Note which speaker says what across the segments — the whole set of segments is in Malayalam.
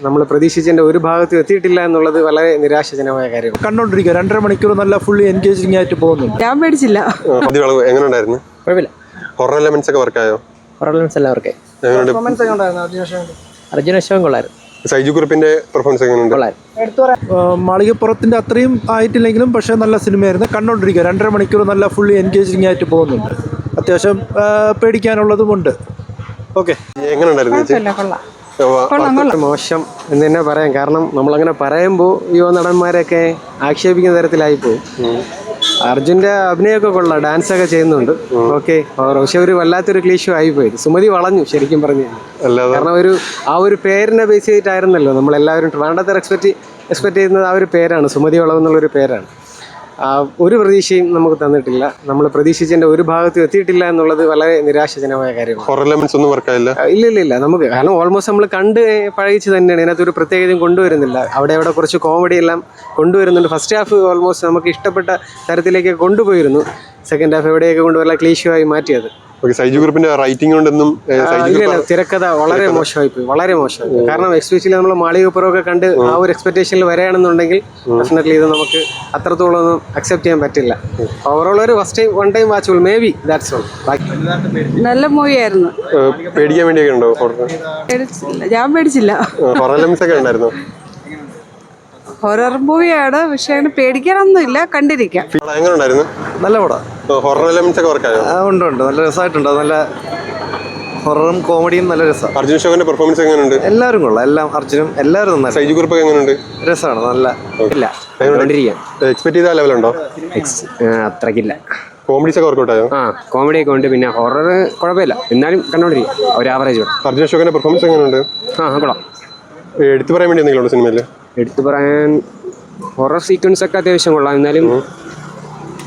Speaker 1: നമ്മൾ പ്രതീക്ഷിച്ചതിന്റെ ഒരു ഭാഗത്തും എത്തിയിട്ടില്ല എന്നുള്ളത് വളരെ നിരാശജനകമായ കാര്യമാണ്.
Speaker 2: കണ്ടോണ്ടിരിക്കുക 2.5 മണിക്കൂർ നല്ല ഫുള്ളി എൻഗേജിംഗ് ആയിട്ട് പോകുന്നുണ്ട്.
Speaker 3: ഞാൻ പേടിച്ചില്ല.
Speaker 4: എങ്ങനെ ഉണ്ടായിരുന്നു?
Speaker 1: കുഴപ്പമില്ല.
Speaker 4: ഹൊറർ എലമെന്റ്സ് ഒക്കെ വർക്കായോ?
Speaker 1: ഹൊറർ എലമെന്റ്സ് എല്ലാവർക്കും അർജുന അശോകൻ കൊള്ളായിരുന്നു.
Speaker 4: സൈജു കുറുപ്പിന്റെ പെർഫോമൻസ് എങ്ങനെയുണ്ട്?
Speaker 2: മാളികപ്പുറത്തിന്റെ അത്രയും ആയിട്ടില്ലെങ്കിലും പക്ഷെ നല്ല സിനിമയായിരുന്നു. കണ്ടോണ്ടിരിക്കുക 2.5 മണിക്കൂർ നല്ല ഫുള്ളി എൻഗേജിംഗ് ആയിട്ട് പോകുന്നുണ്ട്. അത്യാവശ്യം പേടിക്കാനുള്ളതുമുണ്ട്. ഓക്കെ,
Speaker 4: എങ്ങനെ ഉണ്ടായിരുന്നു?
Speaker 1: മോശം എന്ന് തന്നെ പറയാം. കാരണം നമ്മളങ്ങനെ പറയുമ്പോൾ യുവ നടന്മാരെയൊക്കെ ആക്ഷേപിക്കുന്ന തരത്തിലായിപ്പോവും. അർജുന്റെ അഭിനയമൊക്കെ കൊള്ളാം, ഡാൻസ് ഒക്കെ ചെയ്യുന്നുണ്ട്. ഓക്കെ, പക്ഷെ ഒരു വല്ലാത്തൊരു ക്ലീഷോ ആയിപ്പോയത്. സുമതി വളഞ്ഞു ശരിക്കും പറഞ്ഞു. കാരണം ഒരു പേരിനെ ബേസ് ചെയ്തിട്ടായിരുന്നല്ലോ നമ്മളെല്ലാവരും ട്രിവാൻഡ്രത്തെ എക്സ്പെക്ട് ചെയ്യുന്നത്. ആ ഒരു പേരാണ്, സുമതി വളവ് എന്നുള്ളൊരു പേരാണ്. ഒരു പ്രതീക്ഷയും നമുക്ക് തന്നിട്ടില്ല. നമ്മൾ പ്രതീക്ഷിച്ചതിന്റെ ഒരു ഭാഗത്തും എത്തിയിട്ടില്ല എന്നുള്ളത് വളരെ നിരാശജനകമായ കാര്യമാണ്. ഇല്ല നമുക്ക്, കാരണം ഓൾമോസ്റ്റ് നമ്മൾ കണ്ട് പഴകിച്ച് തന്നെയാണ്. ഇതിനകത്ത് ഒരു പ്രത്യേകതയും കൊണ്ടുവരുന്നില്ല. അവിടെ കുറച്ച് കോമഡി എല്ലാം കൊണ്ടുവരുന്നുണ്ട്. ഫസ്റ്റ് ഹാഫ് ഓൾമോസ്റ്റ് നമുക്ക് ഇഷ്ടപ്പെട്ട തരത്തിലേക്ക് കൊണ്ടുപോയിരുന്നു. സെക്കൻഡ് ഹാഫ് എവിടെയൊക്കെ കൊണ്ടുവരാൻ ക്ലീഷോ ആയി മാറ്റിയത്.
Speaker 4: സൈജു ഗ്രൂപ്പിന്റെ റൈറ്റിംഗ് കൊണ്ടൊന്നും
Speaker 1: തിരക്കഥ വളരെ മോശമായി പോയി, വളരെ മോശമായി. കാരണം എസ്പെഷ്യലി നമ്മൾ മാളികപ്പുറമൊക്കെ കണ്ട് ആ ഒരു എക്സ്പെക്ടേഷനിൽ വരികയാണെന്നുണ്ടെങ്കിൽ ഡെഫിനറ്റ്ലി ഇത് നമുക്ക് അത്രത്തോളം ഒന്നും അക്സെപ്റ്റ് ചെയ്യാൻ പറ്റില്ല. ഓവറോൾ ഒരു one time watchable, may be that's all.
Speaker 3: നല്ല മൂവി ആയിരുന്നു.
Speaker 4: പേടിക്കാൻ വേണ്ടിയൊക്കെ ഉണ്ടോ?
Speaker 3: ഞാൻ പേടിച്ചില്ല.
Speaker 4: ഹൊറർ എലമെന്റ്സ് ഒക്കെ ഉണ്ടായിരുന്നു.
Speaker 3: ഹൊറർ മൂവിയാണ്, പക്ഷെ അങ്ങനെ പേടിക്കാനൊന്നുമില്ല, കണ്ടിരിക്കാം.
Speaker 4: എങ്ങനെ ഉണ്ടായിരുന്നു?
Speaker 2: നല്ല പടം.
Speaker 4: ഹൊറർ എലമെന്റ്സ് ഒക്കെ വർക്കായോ?
Speaker 2: ഉണ്ട്, നല്ല രസമായിട്ടുണ്ട്. നല്ല ഹൊററും കോമഡിയും നല്ല രസമാണ്.
Speaker 4: അർജുൻ അശോകന്റെ പെർഫോമൻസ് എങ്ങനെയുണ്ട്?
Speaker 2: എല്ലാവരും കൊള്ളാം, എല്ലാം അർജുനും എല്ലാവരും നന്നായി.
Speaker 4: സൈജു ഗ്രൂപ്പ് എങ്ങനെയുണ്ട്?
Speaker 2: രസമാണ്, നല്ല
Speaker 1: ഇല്ല.
Speaker 4: എക്സ്പെക്ട് ചെയ്ത ലെവലുണ്ടോ?
Speaker 1: അത്രക്കില്ല.
Speaker 4: കോമഡീസ് ഒക്കെ വർക്കൗട്ട് ആയോ?
Speaker 1: കോമഡി ഒക്കെ ഉണ്ട്, പിന്നെ ഹൊറർ കുഴപ്പമില്ല, എന്നാലും കണ്ടോണ്ടിരിക്കും. ഒരു ആവറേജ്.
Speaker 4: അർജുൻ അശോകന്റെ പെർഫോമൻസ് എങ്ങനെയുണ്ട്?
Speaker 1: കൊള്ളാം.
Speaker 4: എടുത്തു പറയാൻ വേണ്ടി എന്തെങ്കിലും ഉണ്ടോ സിനിമയിൽ?
Speaker 1: എടുത്തു പറയാൻ ഹൊറർ സീക്വൻസ് ഒക്കെ അത്യാവശ്യം കൊള്ളാം, എന്നാലും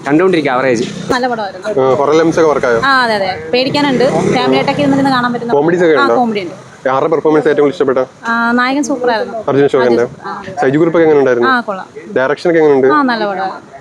Speaker 1: കണ്ടോണ്ടിരിക്കുക ആവറേജ്.
Speaker 5: നല്ല പടമായിരുന്നു.
Speaker 4: ഹൊറർ എലമെന്റ്സ് ഒക്കെ വർക്കായോ?
Speaker 5: അതെ, പേടിക്കാനുണ്ട്. ഫാമിലി ആയിട്ടൊക്കെ ഇരുന്ന് കാണാൻ പറ്റുന്ന
Speaker 4: കോമഡീസ് ഒക്കെ ഉണ്ടോ?
Speaker 5: കോമഡി ഉണ്ട്.
Speaker 4: ആരുടെ പെർഫോമൻസ് ഏറ്റവും ഇഷ്ടപ്പെട്ട?
Speaker 5: നായകൻ സൂപ്പർ ആയിരുന്നു.
Speaker 4: അർജുൻ അശോകന്റെ. സൈജു ഗ്രൂപ്പ് ഒക്കെ എങ്ങനെ ഉണ്ടായിരുന്നു?
Speaker 5: കൊള്ളാം.
Speaker 4: ഡയറക്ഷൻ ഒക്കെ എങ്ങനെയുണ്ട്?
Speaker 5: നല്ല പടമാണ്.